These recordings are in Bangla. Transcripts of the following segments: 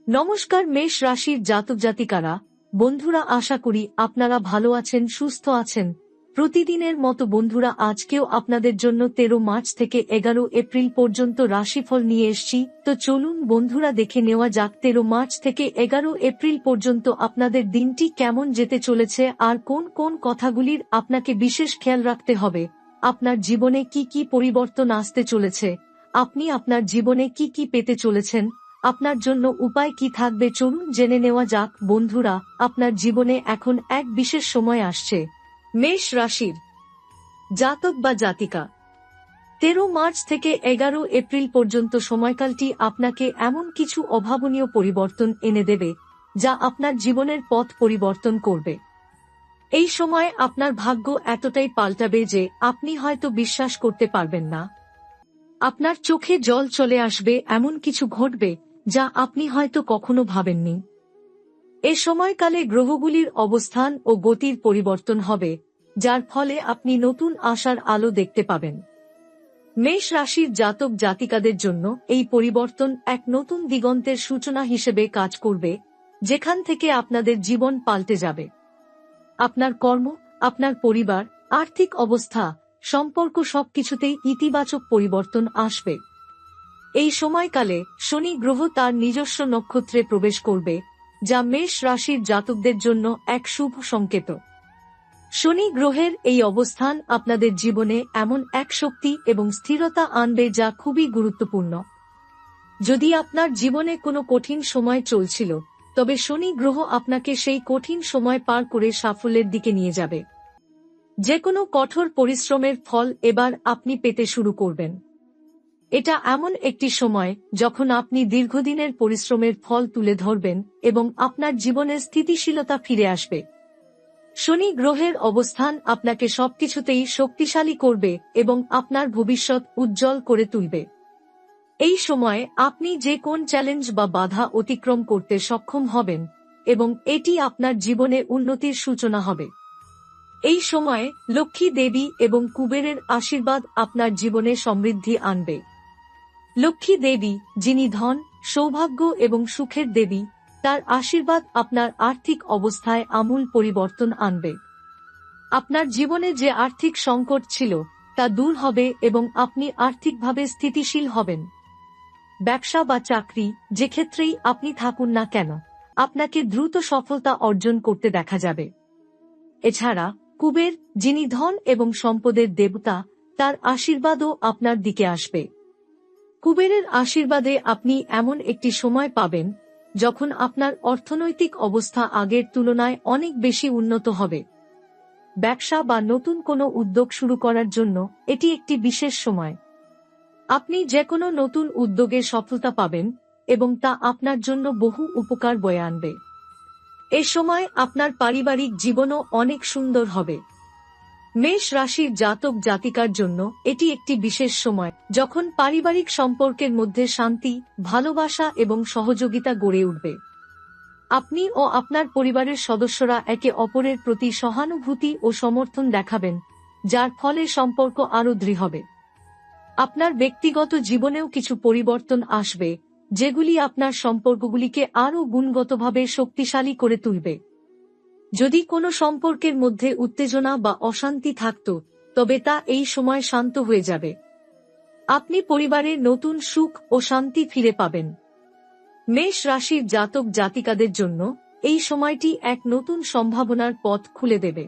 নমস্কার মেষ রাশির জাতক জাতিকারা, বন্ধুরা, আশা করি আপনারা ভালো আছেন, সুস্থ আছেন। প্রতিদিনের মতো বন্ধুরা, আজকেও আপনাদের জন্য 13 মার্চ থেকে 11 এপ্রিল পর্যন্ত রাশিফল নিয়ে এসেছি। তো চলুন বন্ধুরা, দেখে নেওয়া যাক 13 মার্চ থেকে 11 এপ্রিল পর্যন্ত আপনাদের দিনটি কেমন যেতে চলেছে আর কোন কোন কথাগুলির আপনাকে বিশেষ খেয়াল রাখতে হবে। আপনার জীবনে কি কি পরিবর্তন আসতে চলেছে, আপনি আপনার জীবনে কি কি পেতে চলেছেন, আপনার জন্য উপায় কি থাকবে, চলুন জেনে নেওয়া যাক। বন্ধুরা, আপনার জীবনে এখন এক বিশেষ সময় আসছে। মেষ রাশির জাতক বা জাতিকা, 13 মার্চ থেকে 11 এপ্রিল পর্যন্ত সময়কালটি আপনাকে এমন কিছু অভাবনীয় পরিবর্তন এনে দেবে যা আপনার জীবনের পথ পরিবর্তন করবে। এই সময় আপনার ভাগ্য এতটাই পাল্টাবে যে আপনি হয়তো বিশ্বাস করতে পারবেন না। আপনার চোখে জল চলে আসবে, এমন কিছু ঘটবে যা আপনি হয়তো কখনো ভাবেননি। এ সময়কালে গ্রহগুলির অবস্থান ও গতির পরিবর্তন হবে, যার ফলে আপনি নতুন আশার আলো দেখতে পাবেন। মেষ রাশির জাতক জাতিকাদের জন্য এই পরিবর্তন এক নতুন দিগন্তের সূচনা হিসেবে কাজ করবে, যেখান থেকে আপনাদের জীবন পাল্টে যাবে। আপনার কর্ম, আপনার পরিবার, আর্থিক অবস্থা, সম্পর্ক সবকিছুতেই ইতিবাচক পরিবর্তন আসবে। এই সময়কালে শনি গ্রহ তার নিজস্ব নক্ষত্রে প্রবেশ করবে, যা মেষ রাশির জাতকদের জন্য এক শুভ সংকেত। শনি গ্রহের এই অবস্থান আপনাদের জীবনে এমন এক শক্তি এবং স্থিরতা আনবে যা খুবই গুরুত্বপূর্ণ। যদি আপনার জীবনে কোনো কঠিন সময় চলছিল, তবে শনি গ্রহ আপনাকে সেই কঠিন সময় পার করে সাফল্যের দিকে নিয়ে যাবে। যে কোনো কঠোর পরিশ্রমের ফল এবার আপনি পেতে শুরু করবেন। এটা এমন একটি সময় যখন আপনি দীর্ঘদিনের পরিশ্রমের ফল তুলে ধরবেন এবং আপনার জীবনের স্থিতিশীলতা ফিরে আসবে। শনি গ্রহের অবস্থান আপনাকে সবকিছুতেই শক্তিশালী করবে এবং আপনার ভবিষ্যৎ উজ্জ্বল করে তুলবে। এই সময়ে আপনি যে কোন চ্যালেঞ্জ বা বাধা অতিক্রম করতে সক্ষম হবেন এবং এটি আপনার জীবনে উন্নতির সূচনা হবে। এই সময়ে লক্ষ্মী দেবী এবং কুবেরের আশীর্বাদ আপনার জীবনে সমৃদ্ধি আনবে। লক্ষ্মী দেবী, যিনি ধন, সৌভাগ্য এবং সুখের দেবী, তার আশীর্বাদ আপনার আর্থিক অবস্থায় আমূল পরিবর্তন আনবে। আপনার জীবনে যে আর্থিক সংকট ছিল তা দূর হবে এবং আপনি আর্থিকভাবে স্থিতিশীল হবেন। ব্যবসা বা চাকরি, যে ক্ষেত্রেই আপনি থাকুন না কেন, আপনাকে দ্রুত সফলতা অর্জন করতে দেখা যাবে। এছাড়া কুবের, যিনি ধন এবং সম্পদের দেবতা, তার আশীর্বাদও আপনার দিকে আসবে। কুবেরের আশীর্বাদে আপনি এমন একটি সময় পাবেন যখন আপনার অর্থনৈতিক অবস্থা আগের তুলনায় অনেক বেশি উন্নত হবে। ব্যবসা বা নতুন কোনো উদ্যোগ শুরু করার জন্য এটি একটি বিশেষ সময়। আপনি যে কোনো নতুন উদ্যোগে সফলতা পাবেন এবং তা আপনার জন্য বহু উপকার বয়ে আনবে। এ সময় আপনার পারিবারিক জীবনও অনেক সুন্দর হবে। মেষ রাশির জাতক জাতিকার জন্য এটি একটি বিশেষ সময় যখন পারিবারিক সম্পর্কের মধ্যে শান্তি, ভালোবাসা এবং সহযোগিতা গড়ে উঠবে। আপনি ও আপনার পরিবারের সদস্যরা একে অপরের প্রতি সহানুভূতি ও সমর্থন দেখাবেন, যার ফলে সম্পর্ক আরও দৃঢ় হবে। আপনার ব্যক্তিগত জীবনেও কিছু পরিবর্তন আসবে, যেগুলি আপনার সম্পর্কগুলিকে আরও গুণগতভাবে শক্তিশালী করে তুলবে। যদি কোনো সম্পর্কের মধ্যে উত্তেজনা বা অশান্তি থাকত, তবে তা এই সময় শান্ত হয়ে যাবে। আপনি পরিবারের নতুন সুখ ও শান্তি ফিরে পাবেন। মেষ রাশির জাতক জাতিকাদের জন্য এই সময়টি এক নতুন সম্ভাবনার পথ খুলে দেবে।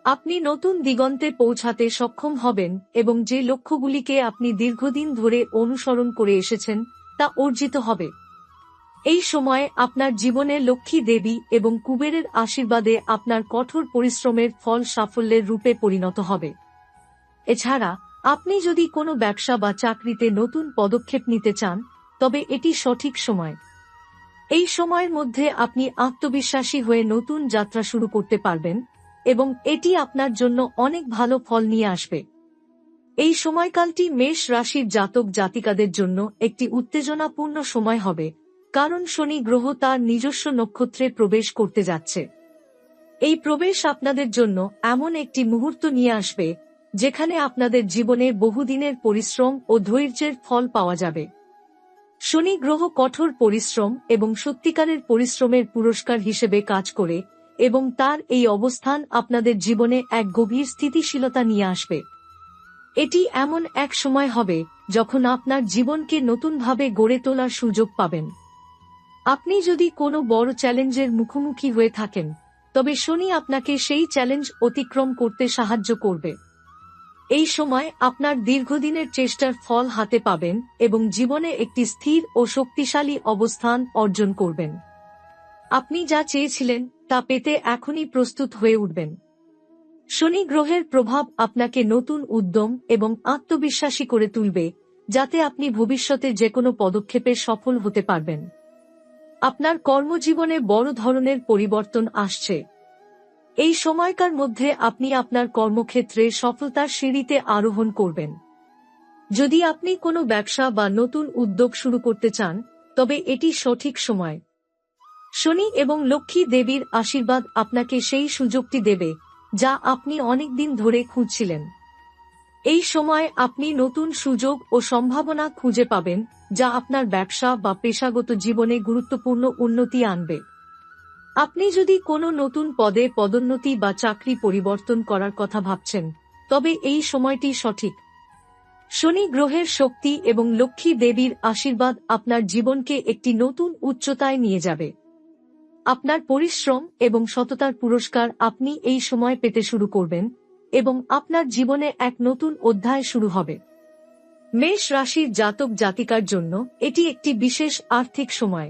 আপনি নতুন দিগন্তে পৌঁছাতে সক্ষম হবেন এবং যে লক্ষ্যগুলিকে আপনি দীর্ঘদিন ধরে অনুসরণ করে এসেছেন তা অর্জিত হবে। এই সময়ে আপনার জীবনে লক্ষ্মী দেবী এবং কুবেরের আশীর্বাদে আপনার কঠোর পরিশ্রমের ফল সাফল্যের রূপে পরিণত হবে। এছাড়া আপনি যদি কোনো ব্যবসা বা চাকরিতে নতুন পদক্ষেপ নিতে চান, তবে এটি সঠিক সময়। এই সময়ের মধ্যে আপনি আত্মবিশ্বাসী হয়ে নতুন যাত্রা শুরু করতে পারবেন এবং এটি আপনার জন্য অনেক ভালো ফল নিয়ে আসবে। এই সময়কালটি মেষ রাশির জাতক জাতিকাদের জন্য একটি উত্তেজনাপূর্ণ সময় হবে, কারণ শনি গ্রহ তার নিজস্ব নক্ষত্রে প্রবেশ করতে যাচ্ছে। এই প্রবেশ আপনাদের জন্য এমন একটি মুহূর্ত নিয়ে আসবে যেখানে আপনাদের জীবনে বহুদিনের পরিশ্রম ও ধৈর্যের ফল পাওয়া যাবে। শনি গ্রহ কঠোর পরিশ্রম এবং সত্যিকারের পরিশ্রমের পুরস্কার হিসেবে কাজ করে এবং তার এই অবস্থান আপনাদের জীবনে এক গভীর স্থিতিশীলতা নিয়ে আসবে। এটি এমন এক সময় হবে যখন আপনার জীবনকে নতুনভাবে গড়ে তোলার সুযোগ পাবেন। আপনি যদি কোনো বড় চ্যালেঞ্জের মুখোমুখি হয়ে থাকেন, তবে শনি আপনাকে সেই চ্যালেঞ্জ অতিক্রম করতে সাহায্য করবে। এই সময় আপনার দীর্ঘদিনের চেষ্টার ফল হাতে পাবেন এবং জীবনে একটি স্থির ও শক্তিশালী অবস্থান অর্জন করবেন। আপনি যা চেয়েছিলেন তা পেতে এখনই প্রস্তুত হয়ে উঠবেন। শনি গ্রহের প্রভাব আপনাকে নতুন উদ্যম এবং আত্মবিশ্বাসী করে তুলবে, যাতে আপনি ভবিষ্যতে যেকোনো পদক্ষেপে সফল হতে পারবেন। আপনার কর্মজীবনে বড় ধরনের পরিবর্তন আসছে। এই সময়কার মধ্যে আপনি আপনার কর্মক্ষেত্রে সফলতার সিঁড়িতে আরোহণ করবেন। যদি আপনি কোনো ব্যবসা বা নতুন উদ্যোগ শুরু করতে চান, তবে এটি সঠিক সময়। শনি এবং লক্ষ্মী দেবীর আশীর্বাদ আপনাকে সেই সুযোগটি দেবে যা আপনি অনেক দিন ধরে খুঁজছিলেন। এই সময় আপনি নতুন সুযোগ ও সম্ভাবনা খুঁজে পাবেন, যা আপনার ব্যবসা বা পেশাগত জীবনে গুরুত্বপূর্ণ উন্নতি আনবে। আপনি যদি কোনো নতুন পদে পদোন্নতি বা চাকরি পরিবর্তন করার কথা ভাবছেন, তবে এই সময়টি সঠিক। শনি গ্রহের শক্তি এবং লক্ষ্মী দেবীর আশীর্বাদ আপনার জীবনকে একটি নতুন উচ্চতায় নিয়ে যাবে। আপনার পরিশ্রম এবং সততার পুরস্কার আপনি এই সময় পেতে শুরু করবেন এবং আপনার জীবনে এক নতুন অধ্যায় শুরু হবে। মেষ রাশির জাতক জাতিকার জন্য এটি একটি বিশেষ আর্থিক সময়।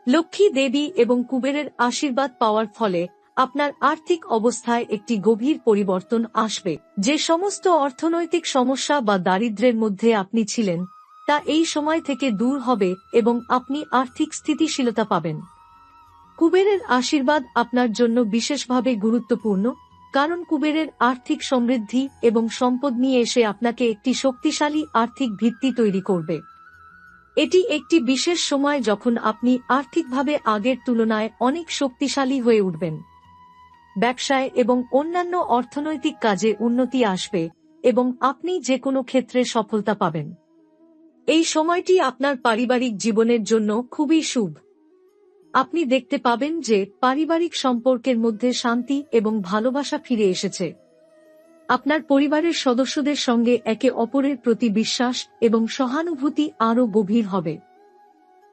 লক্ষ্মী দেবী এবং কুবেরের আশীর্বাদ পাওয়ার ফলে আপনার আর্থিক অবস্থায় একটি গভীর পরিবর্তন আসবে। যে সমস্ত অর্থনৈতিক সমস্যা বা দারিদ্র্যের মধ্যে আপনি ছিলেন, তা এই সময় থেকে দূর হবে এবং আপনি আর্থিক স্থিতিশীলতা পাবেন। কুবেরের আশীর্বাদ আপনার জন্য বিশেষভাবে গুরুত্বপূর্ণ, কারণ কুবেরের আর্থিক সমৃদ্ধি এবং সম্পদ নিয়ে এসে আপনাকে একটি শক্তিশালী আর্থিক ভিত্তি তৈরি করবে। এটি একটি বিশেষ সময় যখন আপনি আর্থিকভাবে আগের তুলনায় অনেক শক্তিশালী হয়ে উঠবেন। ব্যবসায় এবং অন্যান্য অর্থনৈতিক কাজে উন্নতি আসবে এবং আপনি যে কোনো ক্ষেত্রে সফলতা পাবেন। এই সময়টি আপনার পারিবারিক জীবনের জন্য খুবই শুভ। আপনি দেখতে পাবেন যে পারিবারিক সম্পর্কের মধ্যে শান্তি এবং ভালোবাসা ফিরে এসেছে। আপনার পরিবারের সদস্যদের সঙ্গে একে অপরের প্রতি বিশ্বাস এবং সহানুভূতি আরও গভীর হবে।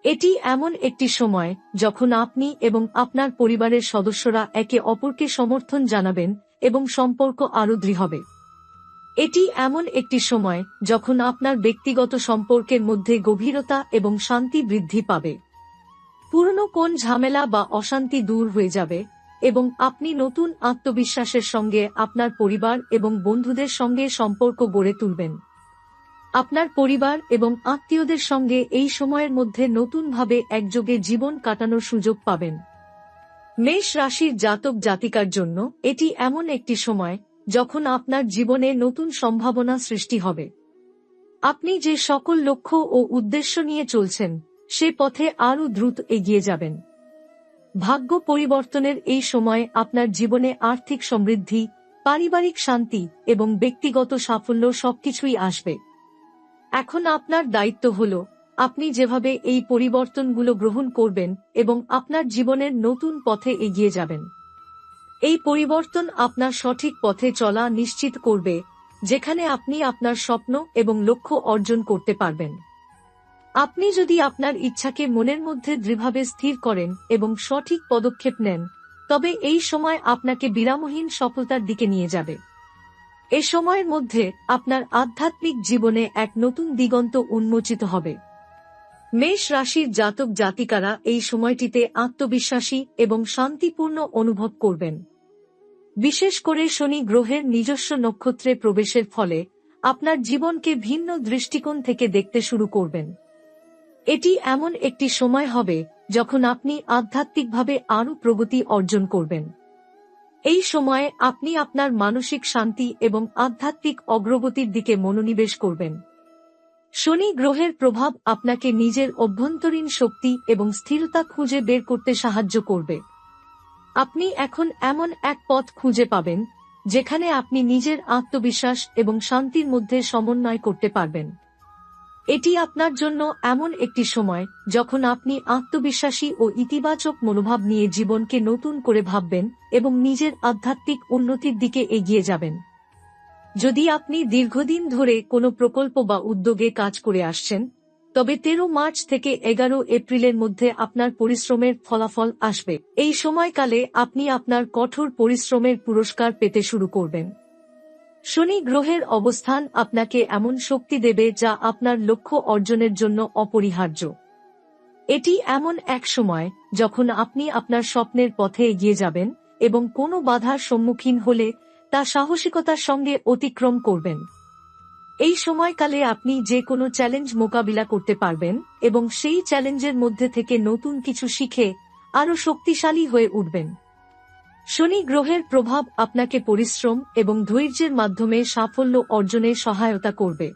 এটি এমন একটি সময় যখন আপনি এবং আপনার পরিবারের সদস্যরা একে অপরকে সমর্থন জানাবেন এবং সম্পর্ক আরও দৃঢ় হবে। এটি এমন একটি সময় যখন আপনার ব্যক্তিগত সম্পর্কের মধ্যে গভীরতা এবং শান্তি বৃদ্ধি পাবে। পুরনো কোন ঝামেলা বা অশান্তি দূর হয়ে যাবে এবং আপনি নতুন আত্মবিশ্বাসের সঙ্গে আপনার পরিবার এবং বন্ধুদের সঙ্গে সম্পর্ক গড়ে তুলবেন। আপনার পরিবার এবং আত্মীয়দের সঙ্গে এই সময়ের মধ্যে নতুনভাবে একযোগে জীবন কাটানোর সুযোগ পাবেন। মেষ রাশির জাতক জাতিকার জন্য এটি এমন একটি সময় যখন আপনার জীবনে নতুন সম্ভাবনা সৃষ্টি হবে। আপনি যে সকল লক্ষ্য ও উদ্দেশ্য নিয়ে চলছেন, সে পথে আরও দ্রুত এগিয়ে যাবেন। ভাগ্য পরিবর্তনের এই সময় আপনার জীবনে আর্থিক সমৃদ্ধি, পারিবারিক শান্তি এবং ব্যক্তিগত সাফল্য সবকিছুই আসবে। এখন আপনার দায়িত্ব হল আপনি যেভাবে এই পরিবর্তনগুলো গ্রহণ করবেন এবং আপনার জীবনের নতুন পথে এগিয়ে যাবেন। এই পরিবর্তন আপনার সঠিক পথে চলা নিশ্চিত করবে, যেখানে আপনি আপনার স্বপ্ন এবং লক্ষ্য অর্জন করতে পারবেন। আপনি যদি আপনার ইচ্ছাকে মনের মধ্যে দৃঢ়ভাবে স্থির করেন এবং সঠিক পদক্ষেপ নেন, তবে এই সময় আপনাকে বিরামহীন সফলতার দিকে নিয়ে যাবে। এ সময়ের মধ্যে আপনার আধ্যাত্মিক জীবনে এক নতুন দিগন্ত উন্মোচিত হবে। মেষ রাশির জাতক জাতিকারা এই সময়টিতে আত্মবিশ্বাসী এবং শান্তিপূর্ণ অনুভব করবেন। বিশেষ করে শনি গ্রহের নিজস্ব নক্ষত্রে প্রবেশের ফলে আপনার জীবনকে ভিন্ন দৃষ্টিকোণ থেকে দেখতে শুরু করবেন। এটি এমন একটি সময় হবে যখন আপনি আধ্যাত্মিকভাবে আরও প্রগতি অর্জন করবেন। এই সময়ে আপনি আপনার মানসিক শান্তি এবং আধ্যাত্মিক অগ্রগতির দিকে মনোনিবেশ করবেন। শনি গ্রহের প্রভাব আপনাকে নিজের অভ্যন্তরীণ শক্তি এবং স্থিরতা খুঁজে বের করতে সাহায্য করবে। আপনি এখন এমন এক পথ খুঁজে পাবেন যেখানে আপনি নিজের আত্মবিশ্বাস এবং শান্তির মধ্যে সমন্বয় করতে পারবেন। এটি আপনার জন্য এমন একটি সময় যখন আপনি আত্মবিশ্বাসী ও ইতিবাচক মনোভাব নিয়ে জীবনকে নতুন করে ভাববেন এবং নিজের আধ্যাত্মিক উন্নতির দিকে এগিয়ে যাবেন। যদি আপনি দীর্ঘদিন ধরে কোনো প্রকল্প বা উদ্যোগে কাজ করে আসছেন, তবে 13 মার্চ থেকে 11 এপ্রিলের মধ্যে আপনার পরিশ্রমের ফলাফল আসবে। এই সময়কালে আপনি আপনার কঠোর পরিশ্রমের পুরস্কার পেতে শুরু করবেন। শনি গ্রহের অবস্থান আপনাকে এমন শক্তি দেবে যা আপনার লক্ষ্য অর্জনের জন্য অপরিহার্য। এটি এমন এক সময় যখন আপনি আপনার স্বপ্নের পথে এগিয়ে যাবেন এবং কোনো বাধার সম্মুখীন হলে তা সাহসিকতার সঙ্গে অতিক্রম করবেন। এই সময়কালে আপনি যে কোনো চ্যালেঞ্জ মোকাবিলা করতে পারবেন এবং সেই চ্যালেঞ্জের মধ্যে থেকে নতুন কিছু শিখে আরও শক্তিশালী হয়ে উঠবেন। শনি গ্রহের প্রভাব আপনাকে পরিশ্রম এবং ধৈর্যের মাধ্যমে সাফল্য অর্জনে সহায়তা করবে।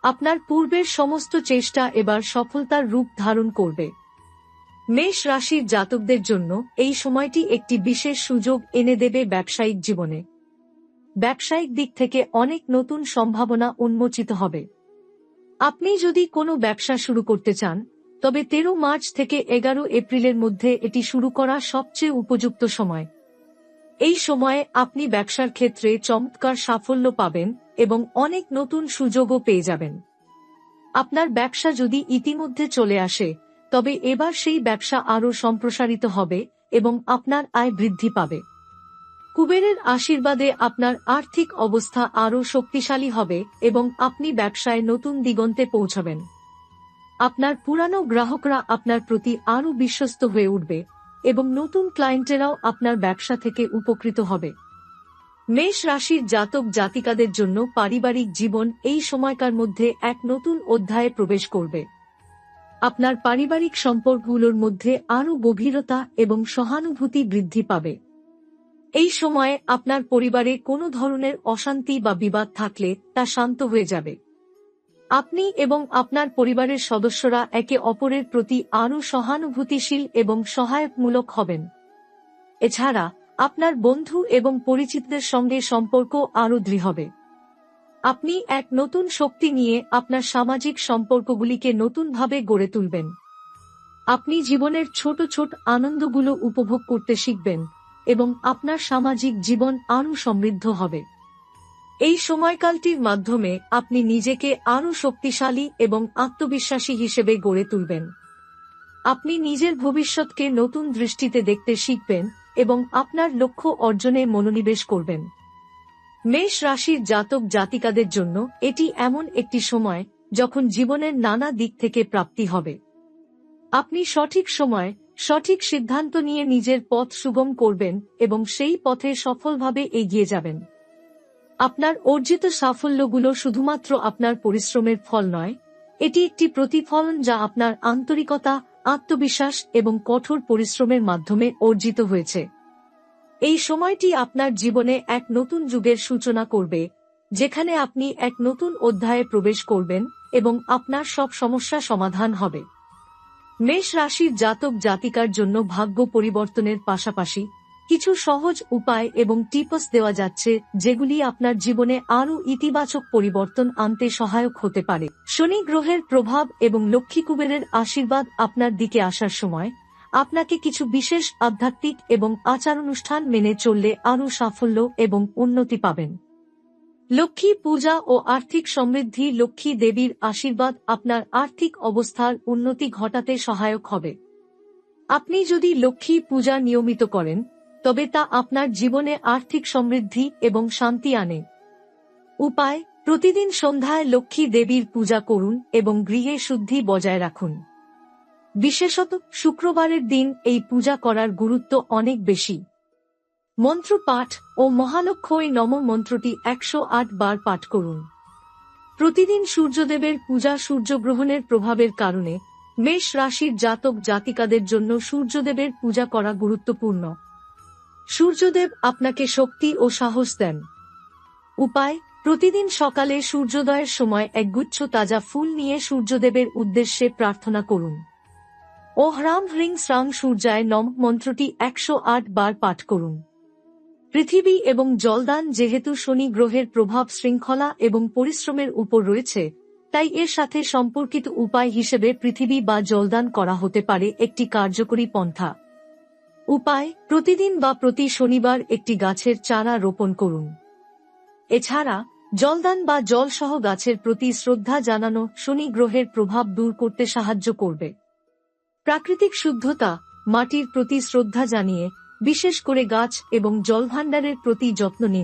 আপনার পূর্বের সমস্ত চেষ্টা এবার সফলতার রূপ ধারণ করবে। মেষ রাশির জাতকদের জন্য এই সময়টি একটি বিশেষ সুযোগ এনে দেবে ব্যবসায়িক জীবনে। ব্যবসায়িক দিক থেকে অনেক নতুন সম্ভাবনা উন্মোচিত হবে। আপনি যদি কোনো ব্যবসা শুরু করতে চান, তবে 13 মার্চ থেকে 11 এপ্রিলের মধ্যে এটি শুরু করা সবচেয়ে উপযুক্ত সময়। এই সময়ে আপনি ব্যবসার ক্ষেত্রে চমৎকার সাফল্য পাবেন এবং অনেক নতুন সুযোগও পেয়ে যাবেন। আপনার ব্যবসা যদি ইতিমধ্যে চলে আসে, তবে এবার সেই ব্যবসা আরও সম্প্রসারিত হবে এবং আপনার আয় বৃদ্ধি পাবে। কুবেরের আশীর্বাদে আপনার আর্থিক অবস্থা আরও শক্তিশালী হবে এবং আপনি ব্যবসায় নতুন দিগন্তে পৌঁছাবেন। আপনার পুরানো গ্রাহকরা আপনার প্রতি আরও বিশ্বস্ত হয়ে উঠবে এবং নতুন ক্লায়েন্টেরাও আপনার ব্যবসা থেকে উপকৃত হবে। মেষ রাশির জাতক জাতিকাদের জন্য পারিবারিক জীবন এই সময়কার মধ্যে এক নতুন অধ্যায়ে প্রবেশ করবে। আপনার পারিবারিক সম্পর্কগুলোর মধ্যে আরও গভীরতা এবং সহানুভূতি বৃদ্ধি পাবে। এই সময়ে আপনার পরিবারে কোনো ধরনের অশান্তি বা বিবাদ থাকলে তা শান্ত হয়ে যাবে। আপনি এবং আপনার পরিবারের সদস্যরা একে অপরের প্রতি আরও সহানুভূতিশীল এবং সহায়কমূলক হবেন। এছাড়া আপনার বন্ধু এবং পরিচিতদের সঙ্গে সম্পর্ক আরও দৃঢ় হবে। আপনি এক নতুন শক্তি নিয়ে আপনার সামাজিক সম্পর্কগুলিকে নতুনভাবে গড়ে তুলবেন। আপনি জীবনের ছোট ছোট আনন্দগুলো উপভোগ করতে শিখবেন এবং আপনার সামাজিক জীবন আরও সমৃদ্ধ হবে। এই সময়কালটির মাধ্যমে আপনি নিজেকে আরও শক্তিশালী এবং আত্মবিশ্বাসী হিসেবে গড়ে তুলবেন। আপনি নিজের ভবিষ্যৎকে নতুন দৃষ্টিতে দেখতে শিখবেন এবং আপনার লক্ষ্য অর্জনে মনোনিবেশ করবেন। মেষ রাশির জাতক জাতিকাদের জন্য এটি এমন একটি সময় যখন জীবনের নানা দিক থেকে প্রাপ্তি হবে। আপনি সঠিক সময় সঠিক সিদ্ধান্ত নিয়ে নিজের পথ সুগম করবেন এবং সেই পথে সফলভাবে এগিয়ে যাবেন। আপনার অর্জিত সাফল্যগুলো শুধুমাত্র আপনার পরিশ্রমের ফল নয়, এটি একটি প্রতিফলন যা আপনার আন্তরিকতা, আত্মবিশ্বাস এবং কঠোর পরিশ্রমের মাধ্যমে অর্জিত হয়েছে। এই সময়টি আপনার জীবনে এক নতুন যুগের সূচনা করবে, যেখানে আপনি এক নতুন অধ্যায়ে প্রবেশ করবেন এবং আপনার সব সমস্যা সমাধান হবে। মেষ রাশির জাতক জাতিকার জন্য ভাগ্য পরিবর্তনের পাশাপাশি কিছু সহজ উপায় এবং টিপস দেওয়া যাচ্ছে, যেগুলি আপনার জীবনে আরও ইতিবাচক পরিবর্তন আনতে সহায়ক হতে পারে। শনি গ্রহের প্রভাব এবং লক্ষ্মী কুবেরের আশীর্বাদ আপনার দিকে আসার সময় আপনাকে কিছু বিশেষ আধ্যাত্মিক এবং আচার-অনুষ্ঠান মেনে চললে আরও সাফল্য এবং উন্নতি পাবেন। লক্ষ্মী পূজা ও আর্থিক সমৃদ্ধি। লক্ষ্মী দেবীর আশীর্বাদ আপনার আর্থিক অবস্থার উন্নতি ঘটাতে সহায়ক হবে। আপনি যদি লক্ষ্মী পূজা নিয়মিত করেন, তবে তা আপনার জীবনে আর্থিক সমৃদ্ধি এবং শান্তি আনে। উপায়: প্রতিদিন সন্ধ্যায় লক্ষ্মী দেবীর পূজা করুন এবং গৃহে শুদ্ধি বজায় রাখুন। বিশেষত শুক্রবারের দিন এই পূজা করার গুরুত্ব অনেক বেশি। মন্ত্র পাঠ ও মহালক্ষ্মী নমঃ মন্ত্রটি 108 বার পাঠ করুন। প্রতিদিন সূর্যদেবের পূজা। সূর্যগ্রহণের প্রভাবের কারণে মেষ রাশির জাতক জাতিকাদের জন্য সূর্যদেবের পূজা করা গুরুত্বপূর্ণ। সূর্যদেব আপনাকে শক্তি ও সাহস দেন। উপায়: প্রতিদিন সকালে সূর্যোদয়ের সময় একগুচ্ছ তাজা ফুল নিয়ে সূর্যদেবের উদ্দেশ্যে প্রার্থনা করুন। ও হ্রাম হ্রিং শ্রাং সূর্যায় নমঃ মন্ত্রটি 108 বার পাঠ করুন। পৃথিবী এবং জলদান। যেহেতু শনি গ্রহের প্রভাব শৃঙ্খলা এবং পরিশ্রমের উপর রয়েছে, তাই এর সাথে সম্পর্কিত উপায় হিসেবে পৃথিবী বা জলদান করা হতে পারে একটি কার্যকরী পন্থা। উপায়: প্রতিদিন বা প্রতি শনিবার একটি গাছের চারা রোপণ করুন। এছাড়া জলদান বা জলসহ গাছের প্রতি শ্রদ্ধা জানানো শনি গ্রহের প্রভাব দূর করতে সাহায্য করবে। প্রাকৃতিক শুদ্ধতা: মাটির প্রতি শ্রদ্ধা জানিয়ে বিশেষ করে গাছ এবং জলভাণ্ডারের প্রতি যত্ন নিন।